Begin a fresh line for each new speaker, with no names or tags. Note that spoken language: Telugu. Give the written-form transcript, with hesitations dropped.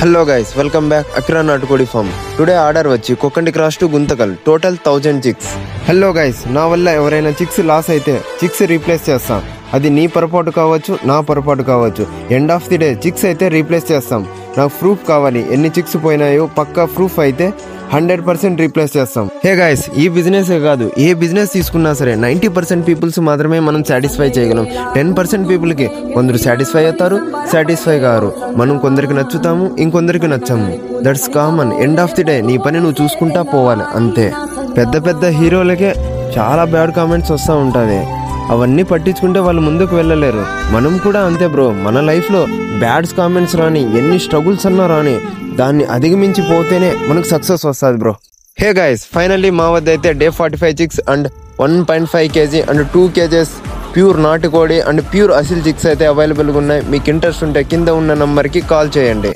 Hello guys, welcome back Akira Natukodi Farm. Today order వచ్చి Kokandi Cross to Guntakal, total 1000 chicks. Hello guys, నా వల్ల ఎవరైనా చిక్స్ లాస్ అయితే చిక్స్ రీప్లేస్ చేస్తాం. అది నీ పొరపాటు కావచ్చు, నా పొరపాటు కావచ్చు. End of the day chicks అయితే రీప్లేస్ చేస్తాం. నాకు ప్రూఫ్ కావాలి, ఎన్ని చిక్స్ పోయినాయో పక్కా ప్రూఫ్ అయితే 100% రీప్లేస్ చేస్తాం. హే గైస్, ఈ బిజినెస్ కాదు, ఏ బిజినెస్ తీసుకున్నా సరే 90% పీపుల్స్ మాత్రమే మనం సాటిస్ఫై చేయగలం. 10% పీపుల్కి కొందరు సాటిస్ఫై అవుతారు, సాటిస్ఫై కారు. మనం కొందరికి నచ్చుతాము, ఇంకొందరికి నచ్చము. That's common. End of the day నీ పని నువ్వు చూసుకుంటా పోవాలి అంతే. పెద్ద పెద్ద హీరోలకే చాలా బ్యాడ్ కామెంట్స్ వస్తూ ఉంటుంది. అవన్నీ పట్టించుకుంటే వాళ్ళు ముందుకు వెళ్ళలేరు. మనం కూడా అంతే బ్రో. మన లైఫ్లో బ్యాడ్స్ కామెంట్స్ రాని, ఎన్ని స్ట్రగుల్స్ అన్నా రాని, దాన్ని అధిగమించి పోతేనే మనకు సక్సెస్ వస్తుంది బ్రో. హే గైస్, ఫైనల్లీ మా వద్ద అయితే day 45 chicks and 1.5 kg and 2 kgs pure నాటుకోడి అండ్ ప్యూర్ అసిల్ చిక్స్ అయితే అవైలబుల్గా ఉన్నాయి. మీకు ఇంట్రెస్ట్ ఉంటే కింద ఉన్న నంబర్కి కాల్ చేయండి.